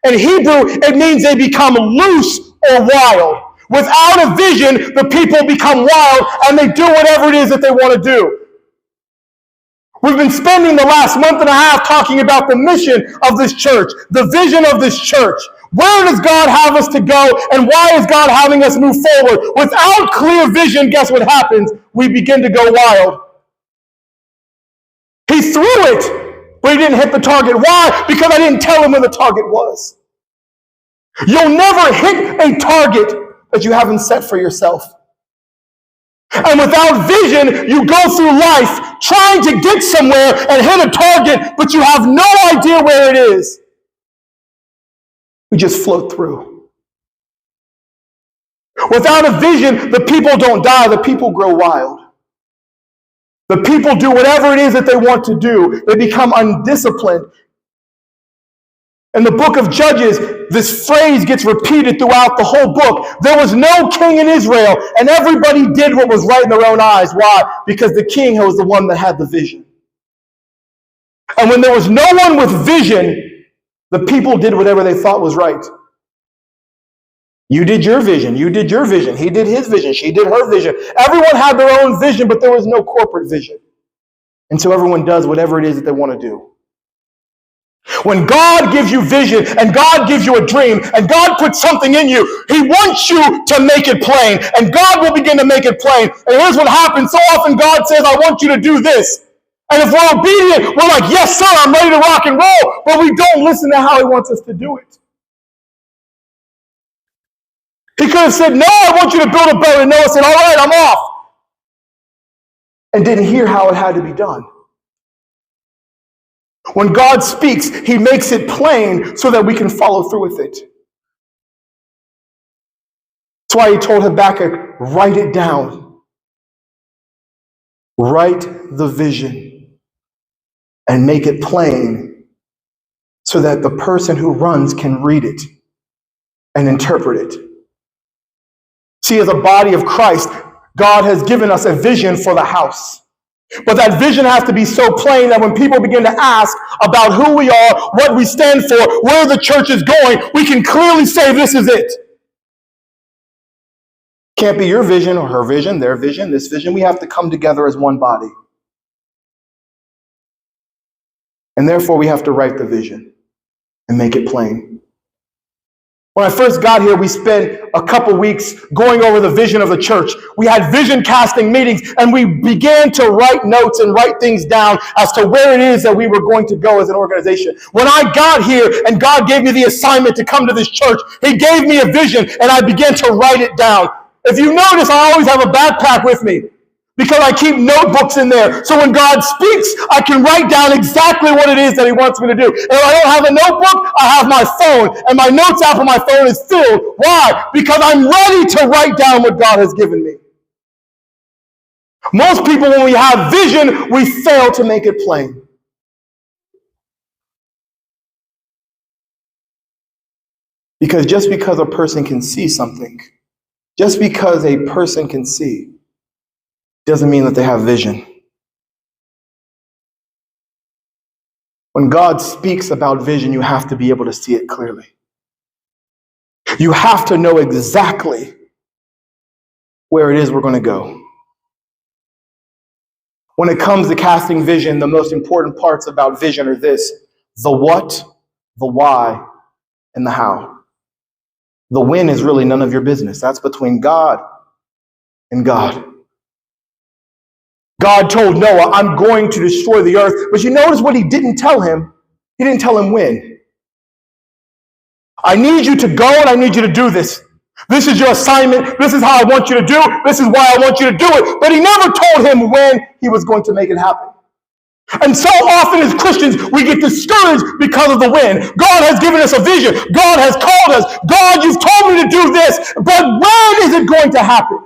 In Hebrew, it means they become loose or wild. Without a vision, the people become wild and they do whatever it is that they want to do. We've been spending the last month and a half talking about the mission of this church, the vision of this church. Where does God have us to go, and why is God having us move forward? Without clear vision, guess what happens? We begin to go wild. He threw it, but he didn't hit the target. Why? Because I didn't tell him where the target was. You'll never hit a target that you haven't set for yourself. And without vision, you go through life trying to get somewhere and hit a target, but you have no idea where it is. We just float through. Without a vision, the people don't die, the people grow wild. The people do whatever it is that they want to do. They become undisciplined. In the book of Judges, this phrase gets repeated throughout the whole book. There was no king in Israel, and everybody did what was right in their own eyes. Why? Because the king was the one that had the vision. And when there was no one with vision, the people did whatever they thought was right. You did your vision. You did your vision. He did his vision. She did her vision. Everyone had their own vision, but there was no corporate vision. And so everyone does whatever it is that they want to do. When God gives you vision and God gives you a dream and God puts something in you, he wants you to make it plain, and God will begin to make it plain. And here's what happens. So often God says, I want you to do this. And if we're obedient, we're like, yes, sir, I'm ready to rock and roll. But we don't listen to how he wants us to do it. He could have said, no, I want you to build a boat. And Noah said, all right, I'm off. And didn't hear how it had to be done. When God speaks, he makes it plain so that we can follow through with it. That's why he told Habakkuk, write it down. Write the vision and make it plain so that the person who runs can read it and interpret it. See, as a body of Christ, God has given us a vision for the house. But that vision has to be so plain that when people begin to ask about who we are, what we stand for, where the church is going, we can clearly say this is it. Can't be your vision or her vision, their vision, this vision. We have to come together as one body. And therefore we have to write the vision and make it plain. When I first got here, we spent a couple weeks going over the vision of the church. We had vision casting meetings, and we began to write notes and write things down as to where it is that we were going to go as an organization. When I got here and God gave me the assignment to come to this church, he gave me a vision, and I began to write it down. If you notice, I always have a backpack with me because I keep notebooks in there. So when God speaks, I can write down exactly what it is that he wants me to do. And if I don't have a notebook, I have my phone, and my notes app on my phone is filled. Why? Because I'm ready to write down what God has given me. Most people, when we have vision, we fail to make it plain. Because just because a person can see something, just because a person can see, doesn't mean that they have vision. When God speaks about vision, you have to be able to see it clearly. You have to know exactly where it is we're going to go. When it comes to casting vision, the most important parts about vision are this: the what, the why, and the how. The when is really none of your business. That's between God and God. God told Noah, I'm going to destroy the earth. But you notice what he didn't tell him? He didn't tell him when. I need you to go and I need you to do this. This is your assignment. This is how I want you to do it. This is why I want you to do it. But he never told him when he was going to make it happen. And so often as Christians, we get discouraged because of the when. God has given us a vision. God has called us. God, you've told me to do this. But when is it going to happen?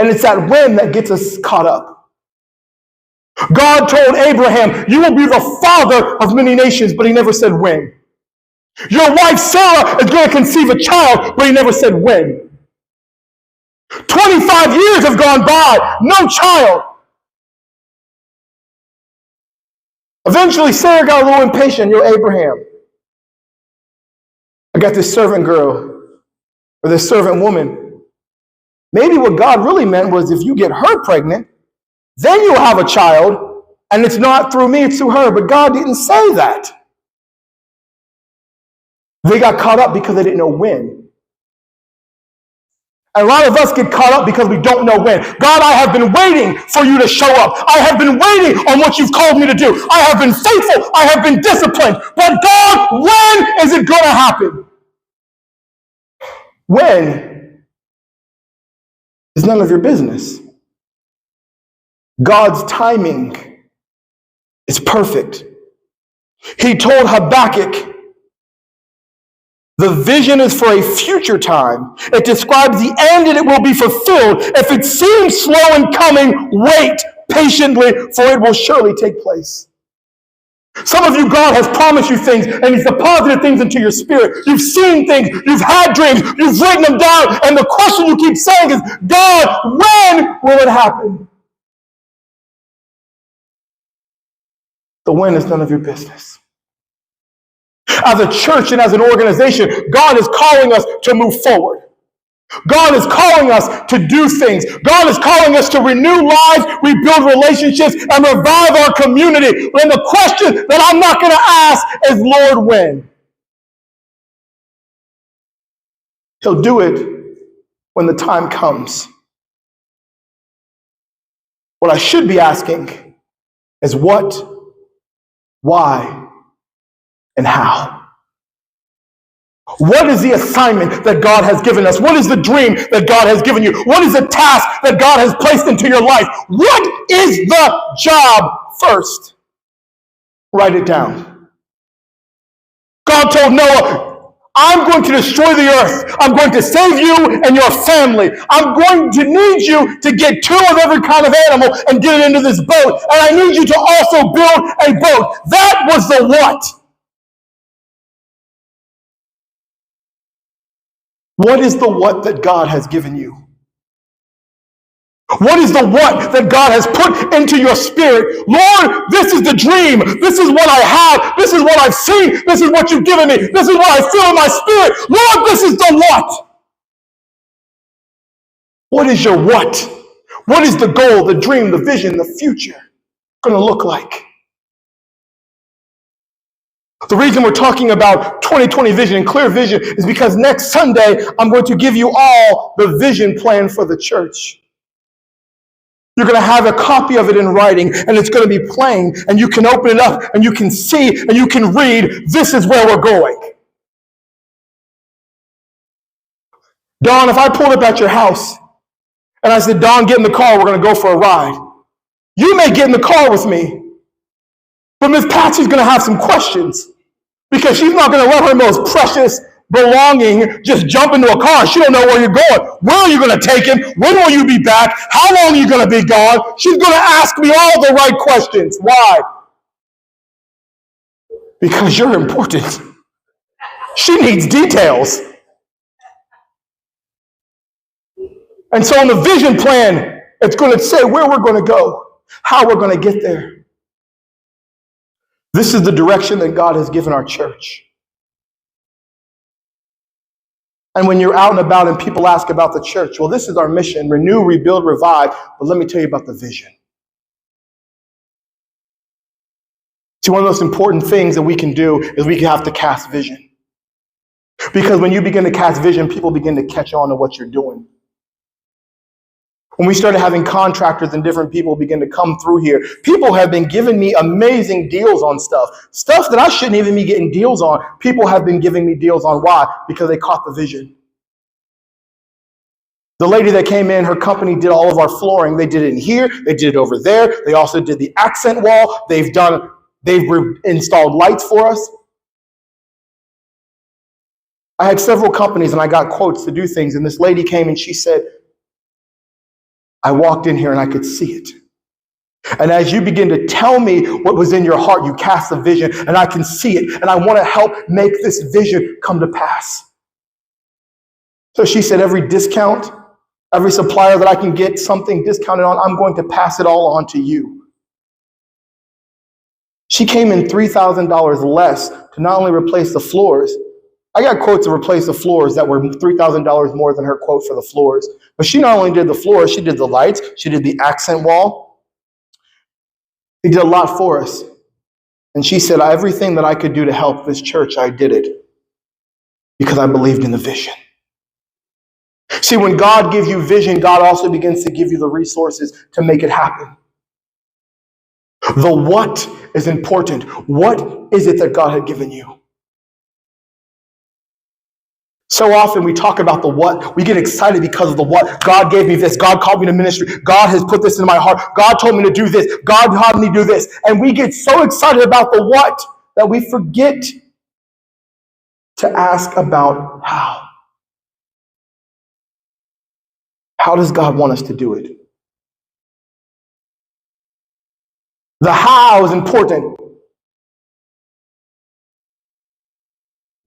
And it's that when that gets us caught up. God told Abraham, you will be the father of many nations, but he never said when. Your wife Sarah is going to conceive a child, but he never said when. 25 years have gone by, no child. Eventually, Sarah got a little impatient. Abraham, I got this servant girl or this servant woman. Maybe what God really meant was if you get her pregnant, then you'll have a child, and it's not through me, it's through her. But God didn't say that. They got caught up because they didn't know when. And a lot of us get caught up because we don't know when. God, I have been waiting for you to show up. I have been waiting on what you've called me to do. I have been faithful. I have been disciplined. But God, when is it going to happen? When is none of your business. God's timing is perfect. He told Habakkuk, the vision is for a future time. It describes the end and it will be fulfilled. If it seems slow in coming, wait patiently, for it will surely take place. Some of you, God has promised you things, and He's deposited things into your spirit. You've seen things, you've had dreams, you've written them down, and the question you keep saying is, God, when will it happen? The when is none of your business. As a church and as an organization, God is calling us to move forward. God is calling us to do things. God is calling us to renew lives, rebuild relationships, and revive our community. And the question that I'm not going to ask is, Lord, when? He'll do it when the time comes. What I should be asking is what, why, and how. What is the assignment that God has given us? What is the dream that God has given you? What is the task that God has placed into your life? What is the job first? Write it down. God told Noah, I'm going to destroy the earth. I'm going to save you and your family. I'm going to need you to get 2 of every kind of animal and get it into this boat. And I need you to also build a boat. That was the what. What is the what that God has given you? What is the what that God has put into your spirit? Lord, this is the dream. This is what I have. This is what I've seen. This is what you've given me. This is what I feel in my spirit. Lord, this is the what. What is your what? What is the goal, the dream, the vision, the future going to look like? The reason we're talking about 2020 vision and clear vision is because next Sunday, I'm going to give you all the vision plan for the church. You're going to have a copy of it in writing, and it's going to be plain, and you can open it up, and you can see, and you can read, this is where we're going. Dawn, if I pulled up at your house, and I said, Dawn, get in the car, we're going to go for a ride. You may get in the car with me, but Miss Patsy's going to have some questions, because she's not going to let her most precious belonging just jump into a car. She don't know where you're going. Where are you going to take him? When will you be back? How long are you going to be gone? She's going to ask me all the right questions. Why? Because you're important. She needs details. And so in the vision plan, it's going to say where we're going to go, how we're going to get there. This is the direction that God has given our church. And when you're out and about and people ask about the church, well, this is our mission, renew, rebuild, revive. But let me tell you about the vision. See, one of the most important things that we can do is we have to cast vision. Because when you begin to cast vision, people begin to catch on to what you're doing. When we started having contractors and different people begin to come through here, people have been giving me amazing deals on stuff that I shouldn't even be getting deals on. People have been giving me deals on. Why? Because they caught the vision. The lady that came in, her company did all of our flooring. They did it in here. They did it over there. They also did the accent wall. They've installed lights for us. I had several companies and I got quotes to do things. And this lady came and she said, I walked in here and I could see it. And as you begin to tell me what was in your heart, you cast a vision and I can see it. And I want to help make this vision come to pass. So she said, every discount, every supplier that I can get something discounted on, I'm going to pass it all on to you. She came in $3,000 less to not only replace the floors. I got quotes to replace the floors that were $3,000 more than her quote for the floors. But she not only did the floors, she did the lights, she did the accent wall. She did a lot for us. And she said, everything that I could do to help this church, I did it because I believed in the vision. See, when God gives you vision, God also begins to give you the resources to make it happen. The what is important. What is it that God had given you? So often we talk about the what. We get excited because of the what. God gave me this. God called me to ministry. God has put this in my heart. God told me to do this. God had me do this. And we get so excited about the what that we forget to ask about how. How does God want us to do it? The how is important.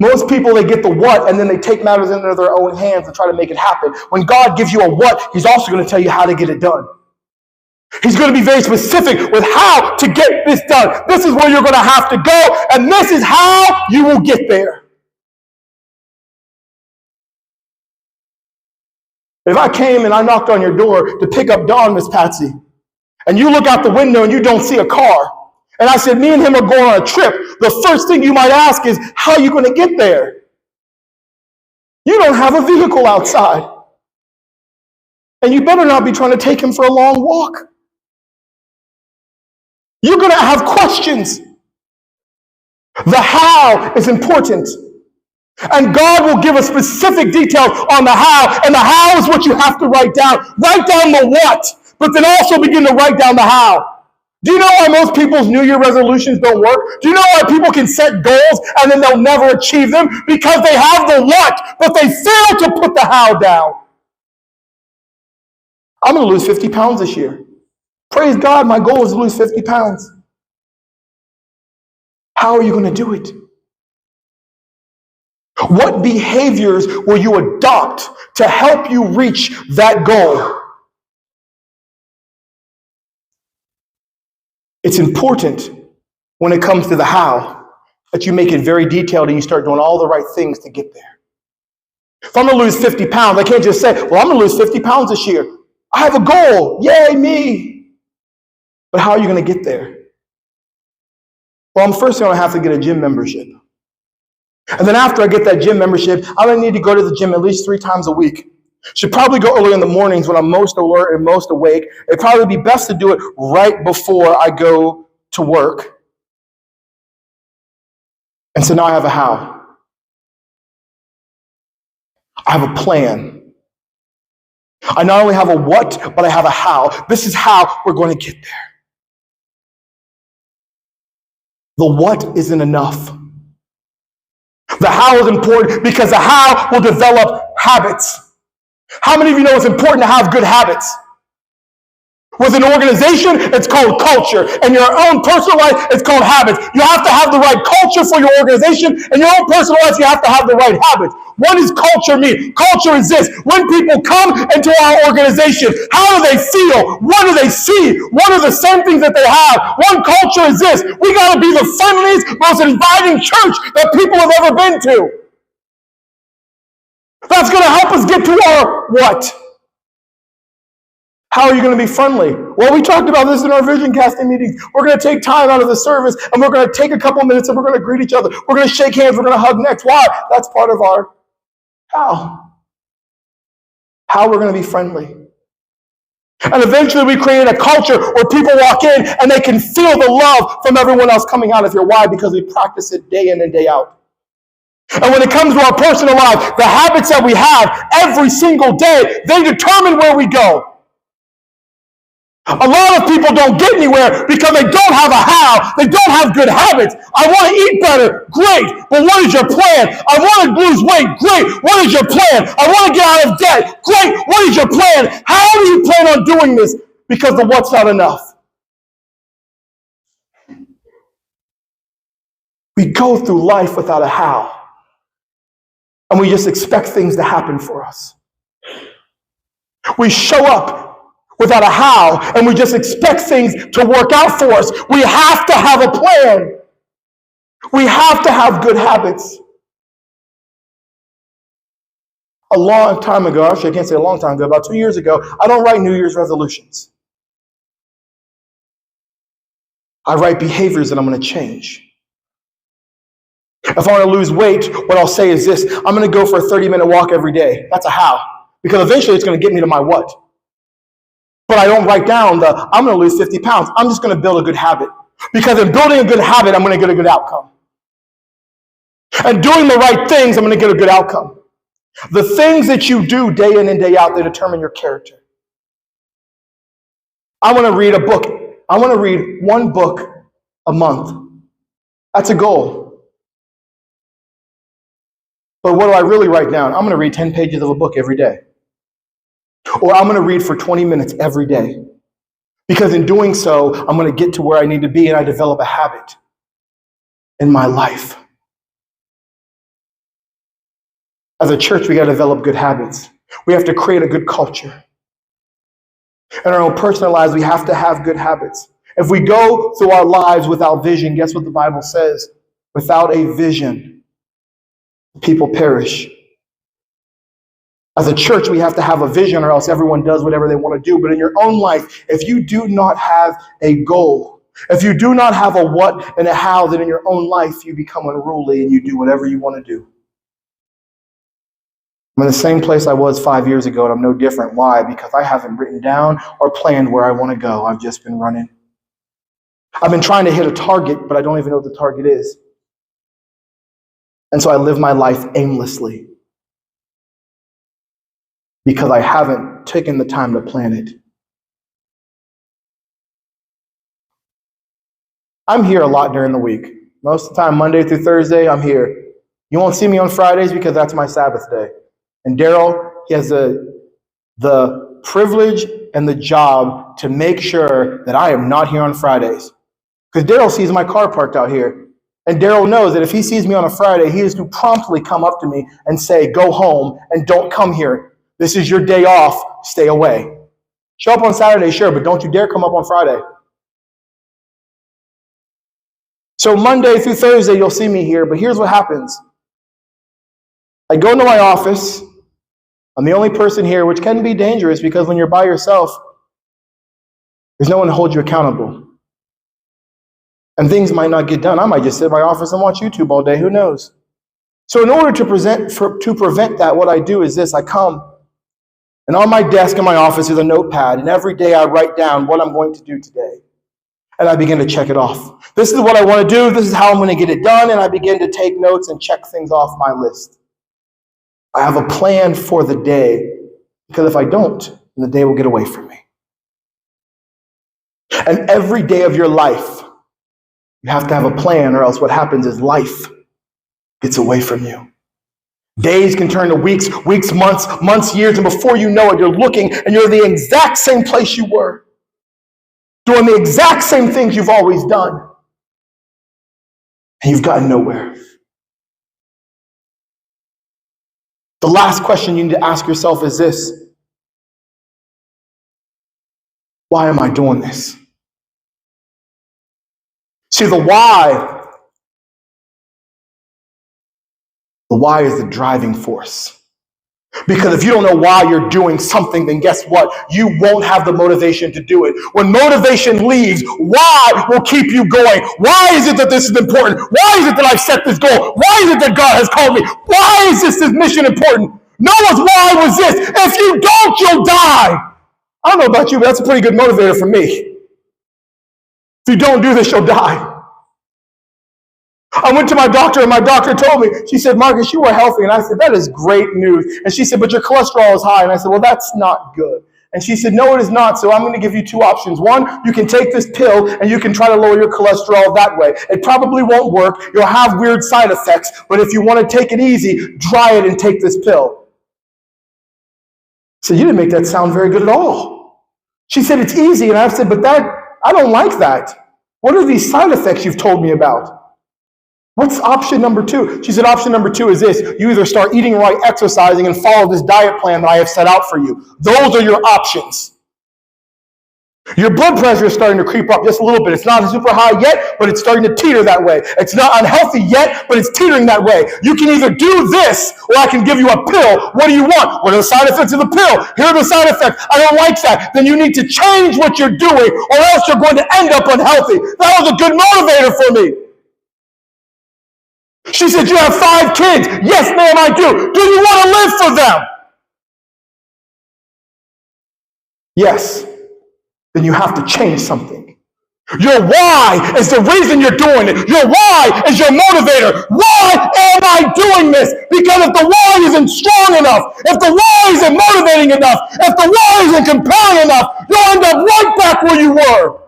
Most people, they get the what and then they take matters into their own hands and try to make it happen. When God gives you a what, He's also going to tell you how to get it done. He's going to be very specific with how to get this done. This is where you're going to have to go, and this is how you will get there. If I came and I knocked on your door to pick up Dawn, Miss Patsy, and you look out the window and you don't see a car, and I said, me and him are going on a trip, the first thing you might ask is, how are you going to get there? You don't have a vehicle outside. And you better not be trying to take him for a long walk. You're going to have questions. The how is important. And God will give us specific details on the how, and the how is what you have to write down. Write down the what, but then also begin to write down the how. Do you know why most people's New Year resolutions don't work? Do you know why people can set goals and then they'll never achieve them? Because they have the what, but they fail to put the how down. I'm going to lose 50 pounds this year. Praise God, my goal is to lose 50 pounds. How are you going to do it? What behaviors will you adopt to help you reach that goal? It's important when it comes to the how that you make it very detailed and you start doing all the right things to get there. If I'm going to lose 50 pounds, I can't just say, well, I'm going to lose 50 pounds this year. I have a goal. Yay, me. But how are you going to get there? Well, I'm first going to have to get a gym membership. And then after I get that gym membership, I'm going to need to go to the gym at least 3 times a week. Should probably go early in the mornings when I'm most alert and most awake. It'd probably be best to do it right before I go to work. And so now I have a how. I have a plan. I not only have a what, but I have a how. This is how we're going to get there. The what isn't enough. The how is important because the how will develop habits. How many of you know it's important to have good habits? With an organization, it's called culture. In your own personal life, it's called habits. You have to have the right culture for your organization. In your own personal life, you have to have the right habits. What does culture mean? Culture is this. When people come into our organization, how do they feel? What do they see? What are the same things that they have? One culture is this. We got to be the friendliest, most inviting church that people have ever been to. That's going to help us get to our what? How are you going to be friendly? Well, we talked about this in our vision casting meetings. We're going to take time out of the service, and we're going to take a couple minutes, and we're going to greet each other. We're going to shake hands. We're going to hug necks. Why? That's part of our how. How we're going to be friendly. And eventually we create a culture where people walk in, and they can feel the love from everyone else coming out of here. Why? Because we practice it day in and day out. And when it comes to our personal life, the habits that we have every single day, they determine where we go. A lot of people don't get anywhere because they don't have a how. They don't have good habits. I want to eat better. Great. But what is your plan? I want to lose weight. Great. What is your plan? I want to get out of debt. Great. What is your plan? How do you plan on doing this? Because the what's not enough. We go through life without a how. And we just expect things to happen for us. We show up without a how, and we just expect things to work out for us. We have to have a plan. We have to have good habits. A long time ago, actually I can't say a long time ago, about 2 years ago, I don't write New Year's resolutions. I write behaviors that I'm going to change. If I want to lose weight, what I'll say is this: I'm going to go for a 30-minute walk every day. That's a how. Because eventually it's going to get me to my what. But I don't write down I'm going to lose 50 pounds. I'm just going to build a good habit. Because in building a good habit, I'm going to get a good outcome. And doing the right things, I'm going to get a good outcome. The things that you do day in and day out, they determine your character. I want to read a book. I want to read one book a month. That's a goal. But what do I really write down? I'm going to read 10 pages of a book every day. Or I'm going to read for 20 minutes every day. Because in doing so, I'm going to get to where I need to be and I develop a habit in my life. As a church, we got to develop good habits. We have to create a good culture. In our own personal lives, we have to have good habits. If we go through our lives without vision, guess what the Bible says? Without a vision, people perish. As a church, we have to have a vision, or else everyone does whatever they want to do. But in your own life, if you do not have a goal, if you do not have a what and a how, then in your own life, you become unruly and you do whatever you want to do. I'm in the same place I was 5 years ago, and I'm no different. Why? Because I haven't written down or planned where I want to go. I've just been running. I've been trying to hit a target, but I don't even know what the target is. And so I live my life aimlessly because I haven't taken the time to plan it. I'm here a lot during the week. Most of the time, Monday through Thursday, I'm here. You won't see me on Fridays because that's my Sabbath day. And Daryl, he has the privilege and the job to make sure that I am not here on Fridays. Because Daryl sees my car parked out here. And Daryl knows that if he sees me on a Friday, he is to promptly come up to me and say, go home and don't come here. This is your day off. Stay away. Show up on Saturday, sure, but don't you dare come up on Friday. So Monday through Thursday, you'll see me here. But here's what happens. I go into my office. I'm the only person here, which can be dangerous because when you're by yourself, there's no one to hold you accountable. And things might not get done. I might just sit in my office and watch YouTube all day. Who knows? So in order to prevent that, what I do is this. I come, and on my desk in my office is a notepad, and every day I write down what I'm going to do today. And I begin to check it off. This is what I want to do. This is how I'm going to get it done. And I begin to take notes and check things off my list. I have a plan for the day, because if I don't, then the day will get away from me. And every day of your life, you have to have a plan, or else what happens is life gets away from you. Days can turn to weeks, months, years, and before you know it, you're looking and you're in the exact same place you were, doing the exact same things you've always done, and you've gotten nowhere. The last question you need to ask yourself is this: why am I doing this? See, the why is the driving force. Because if you don't know why you're doing something, then guess what? You won't have the motivation to do it. When motivation leaves, why will keep you going? Why is it that this is important? Why is it that I've set this goal? Why is it that God has called me? Why is this mission important? Noah's why was this: if you don't, you'll die. I don't know about you, but that's a pretty good motivator for me. If you don't do this, you'll die. I went to my doctor, and my doctor told me, she said, Marcus, you are healthy. And I said, that is great news. And she said, but your cholesterol is high. And I said, well, that's not good. And she said, no, it is not. So I'm going to give you two options. One, you can take this pill, and you can try to lower your cholesterol that way. It probably won't work. You'll have weird side effects. But if you want to take it easy, try it and take this pill. So you didn't make that sound very good at all. She said, it's easy. And I said, but I don't like that. What are these side effects you've told me about? What's option number two? She said, option number two is this: you either start eating right, exercising, and follow this diet plan that I have set out for you. Those are your options. Your blood pressure is starting to creep up just a little bit. It's not super high yet, but it's starting to teeter that way. It's not unhealthy yet, but it's teetering that way. You can either do this, or I can give you a pill. What do you want? What are the side effects of the pill? Here are the side effects. I don't like that. Then you need to change what you're doing, or else you're going to end up unhealthy. That was a good motivator for me. She said, you have 5 kids. Yes, ma'am, I do. Do you want to live for them? Yes. Then you have to change something. Your why is the reason you're doing it. Your why is your motivator. Why am I doing this? Because if the why isn't strong enough, if the why isn't motivating enough, if the why isn't compelling enough, you'll end up right back where you were.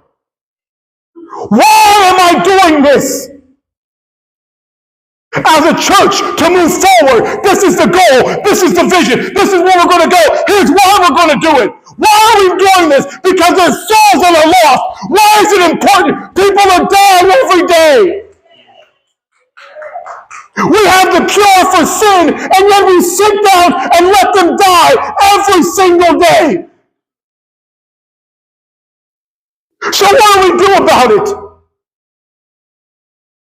Why am I doing this? As a church, to move forward, this is the goal, this is the vision, this is where we're going to go, here's why we're going to do it. Why are we doing this? Because there's souls that are lost. Why is it important? People are dying every day. We have the cure for sin, and yet we sit down and let them die every single day. So what do we do about it?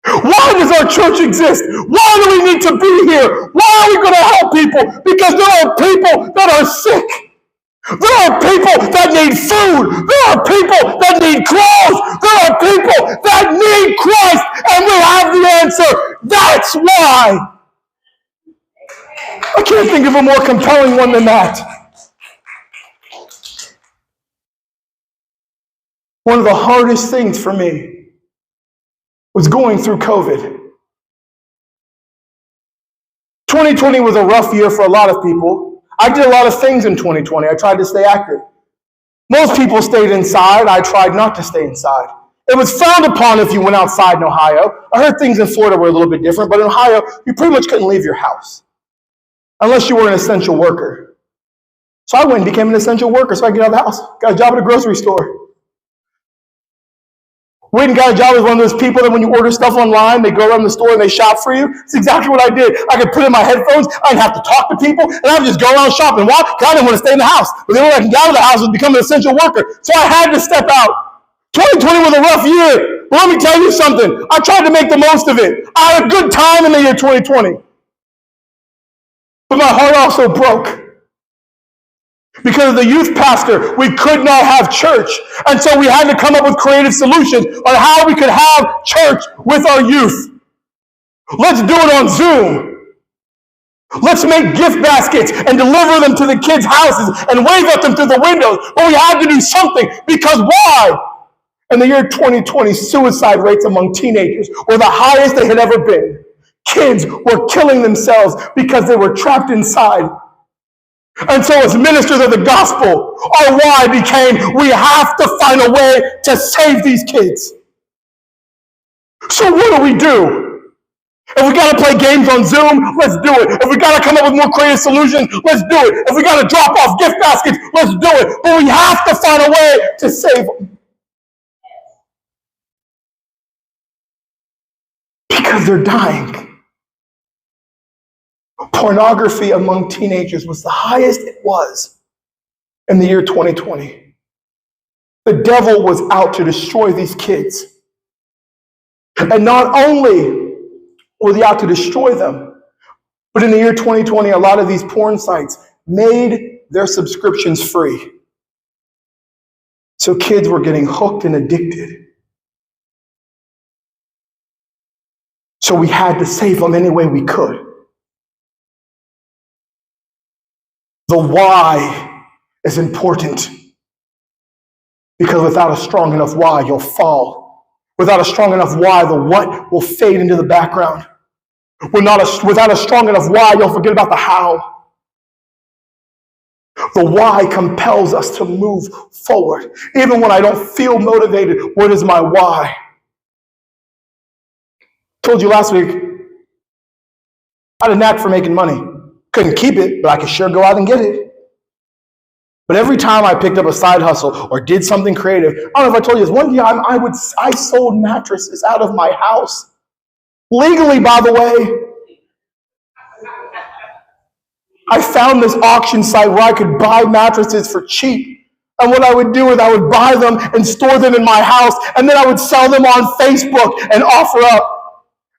Why does our church exist? Why do we need to be here? Why are we going to help people? Because there are people that are sick. There are people that need food. There are people that need clothes. There are people that need Christ, and we have the answer. That's why. I can't think of a more compelling one than that. One of the hardest things for me was going through COVID. 2020 was a rough year for a lot of people. I did a lot of things in 2020. I tried to stay active. Most people stayed inside. I tried not to stay inside. It was frowned upon if you went outside in Ohio. I heard things in Florida were a little bit different, but in Ohio, you pretty much couldn't leave your house unless you were an essential worker. So I went and became an essential worker so I could get out of the house. Got a job at a grocery store. Went and got a job as one of those people that when you order stuff online, they go around the store and they shop for you. It's exactly what I did. I could put in my headphones, I didn't have to talk to people, and I would just go around shopping. Why? Because I didn't want to stay in the house. But then when I could get out of the house, I was becoming an essential worker. So I had to step out. 2020 was a rough year. But let me tell you something. I tried to make the most of it. I had a good time in the year 2020. But my heart also broke. Because of the youth pastor, we could not have church. And so we had to come up with creative solutions on how we could have church with our youth. Let's do it on Zoom. Let's make gift baskets and deliver them to the kids' houses and wave at them through the windows. But we had to do something because why? In the year 2020, suicide rates among teenagers were the highest they had ever been. Kids were killing themselves because they were trapped inside. And so as ministers of the gospel, our why became, we have to find a way to save these kids. So what do we do? If we got to play games on Zoom, let's do it. If we got to come up with more creative solutions, let's do it. If we got to drop off gift baskets, let's do it. But we have to find a way to save them. Because they're dying. Pornography among teenagers was the highest it was in the year 2020. The devil was out to destroy these kids. And not only were they out to destroy them, but in the year 2020, a lot of these porn sites made their subscriptions free. So kids were getting hooked and addicted. So we had to save them any way we could. The why is important because without a strong enough why, you'll fall. Without a strong enough why, the what will fade into the background. Without a strong enough why, you'll forget about the how. The why compels us to move forward. Even when I don't feel motivated, what is my why? I told you last week, I had a knack for making money. Couldn't keep it, but I could sure go out and get it. But every time I picked up a side hustle or did something creative, I don't know if I told you this, one year I sold mattresses out of my house. Legally, by the way. I found this auction site where I could buy mattresses for cheap. And what I would do is I would buy them and store them in my house, and then I would sell them on Facebook and offer up.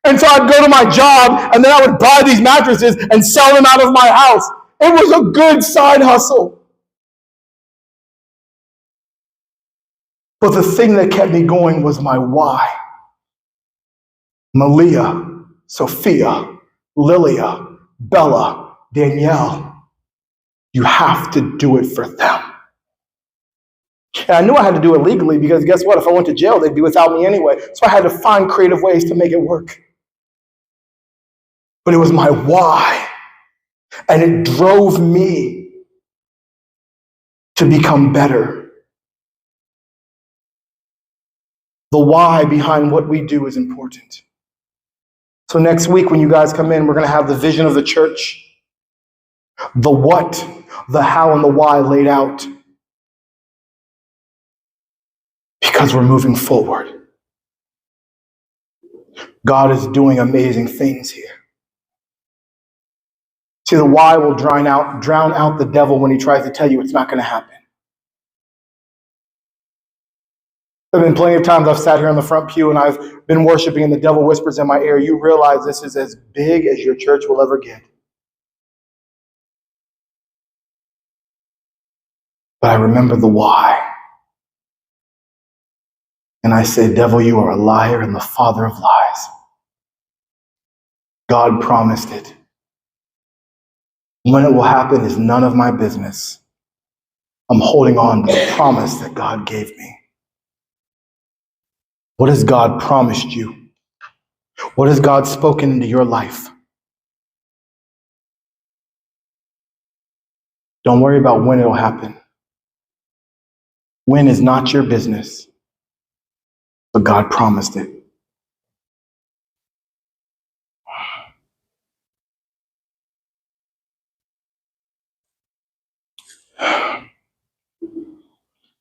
And so I'd go to my job, and then I would buy these mattresses and sell them out of my house. It was a good side hustle. But the thing that kept me going was my why. Malia, Sophia, Lilia, Bella, Danielle, you have to do it for them. And I knew I had to do it legally because guess what? If I went to jail, they'd be without me anyway. So I had to find creative ways to make it work. But it was my why. And it drove me to become better. The why behind what we do is important. So next week when you guys come in, we're going to have the vision of the church, the what, the how, and the why laid out. Because we're moving forward. God is doing amazing things here. See, the why will drown out the devil when he tries to tell you it's not going to happen. There have been plenty of times I've sat here on the front pew and I've been worshiping and the devil whispers in my ear, you realize this is as big as your church will ever get. But I remember the why. And I say, devil, you are a liar and the father of lies. God promised it. When it will happen is none of my business. I'm holding on to the promise that God gave me. What has God promised you? What has God spoken into your life? Don't worry about when it'll happen. When is not your business, but God promised it.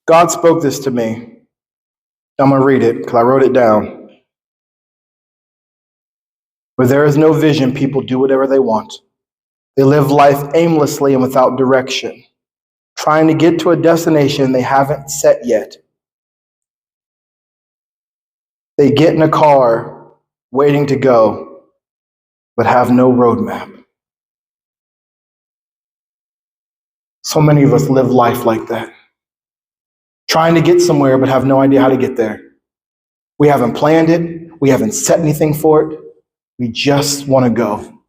God spoke this to me. I'm going to read it because I wrote it down. Where there is no vision, people do whatever they want. They live life aimlessly and without direction, trying to get to a destination they haven't set yet. They get in a car waiting to go, but have no roadmap. So many of us live life like that. Trying to get somewhere, but have no idea how to get there. We haven't planned it. We haven't set anything for it. We just want to go.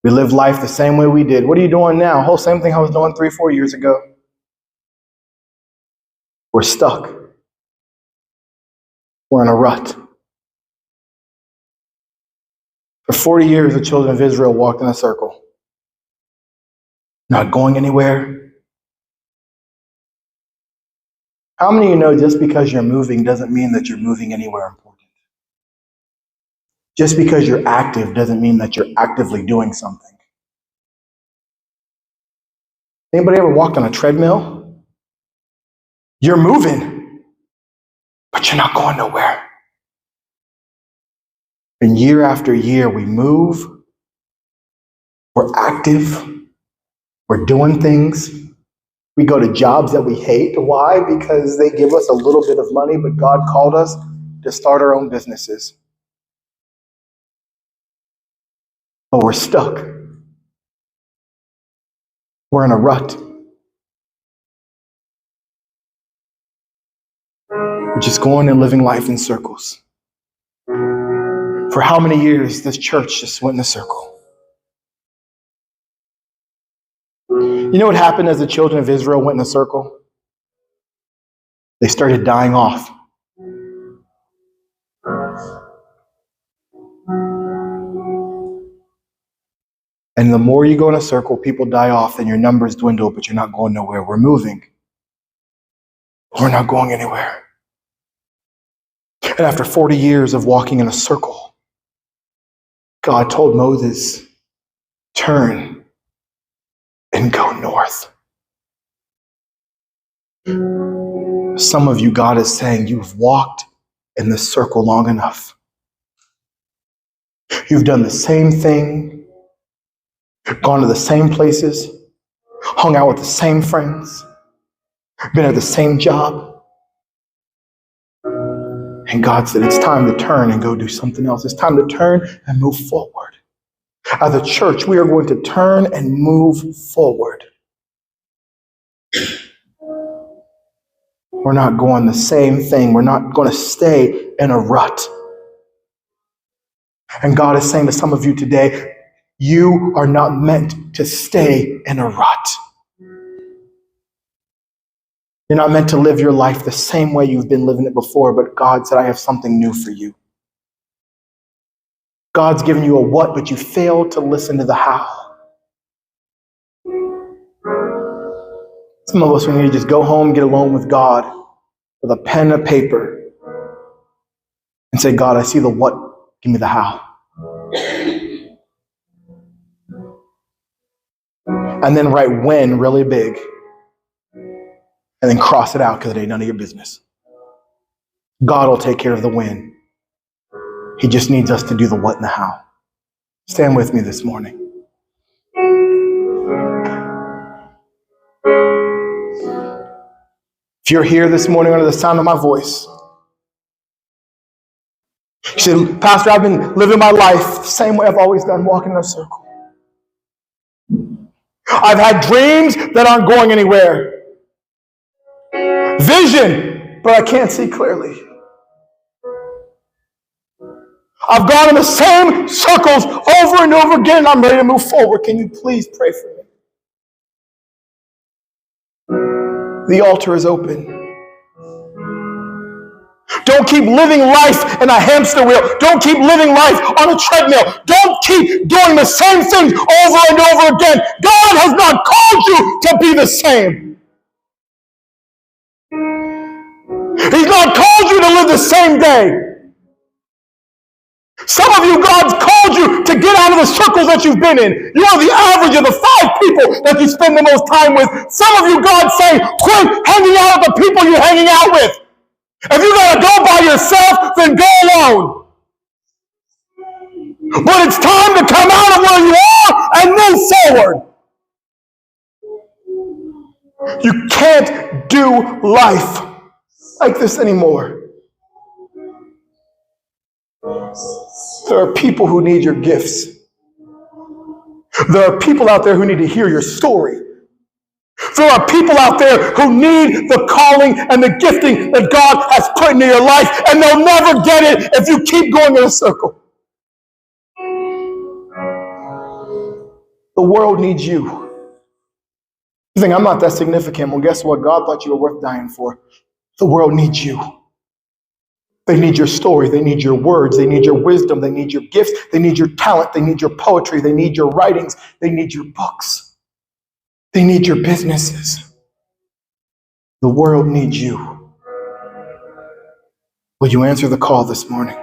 We live life the same way we did. What are you doing now? Whole same thing I was doing 3-4 years ago. We're stuck. We're in a rut. For 40 years, the children of Israel walked in a circle. Not going anywhere. How many of you know just because you're moving doesn't mean that you're moving anywhere important? Just because you're active doesn't mean that you're actively doing something. Anybody ever walked on a treadmill? You're moving, but you're not going nowhere. And year after year, we move. We're active. We're doing things. We go to jobs that we hate. Why? Because they give us a little bit of money, but God called us to start our own businesses. But we're stuck. We're in a rut. We're just going and living life in circles. For how many years this church just went in a circle? You know what happened as the children of Israel went in a circle? They started dying off. And the more you go in a circle, people die off, and your numbers dwindle, but you're not going nowhere. We're moving. We're not going anywhere. And after 40 years of walking in a circle, God told Moses, turn and go north. Some of you, God is saying, you've walked in this circle long enough. You've done the same thing, gone to the same places, hung out with the same friends, been at the same job. And God said, it's time to turn and go do something else. It's time to turn and move forward. As a church, we are going to turn and move forward. We're not going the same thing. We're not going to stay in a rut. And God is saying to some of you today, you are not meant to stay in a rut. You're not meant to live your life the same way you've been living it before, but God said, I have something new for you. God's given you a what, but you failed to listen to the how. Some of us, we need to just go home, get alone with God with a pen and paper and say, God, I see the what, give me the how. And then write when really big. And then cross it out because it ain't none of your business. God will take care of the when. He just needs us to do the what and the how. Stand with me this morning. If you're here this morning under the sound of my voice, you said, Pastor, I've been living my life the same way I've always done, walking in a circle. I've had dreams that aren't going anywhere. Vision, but I can't see clearly. I've gone in the same circles over and over again, and I'm ready to move forward. Can you please pray for me? The altar is open. Don't keep living life in a hamster wheel. Don't keep living life on a treadmill. Don't keep doing the same things over and over again. God has not called you to be the same. He's not called you to live the same day. Some of you, God's called you to get out of the circles that you've been in. You are the average of the 5 people that you spend the most time with. Some of you, God's saying, quit hanging out with the people you're hanging out with. If you got to go by yourself, then go alone. But it's time to come out of where you are and move forward. You can't do life like this anymore. There are people who need your gifts. There are people out there who need to hear your story. There are people out there who need the calling and the gifting that God has put into your life, and they'll never get it if you keep going in a circle. The world needs you. You think, I'm not that significant. Well, guess what? God thought you were worth dying for. The world needs you. They need your story. They need your words. They need your wisdom. They need your gifts. They need your talent. They need your poetry. They need your writings. They need your books. They need your businesses. The world needs you. Will you answer the call this morning?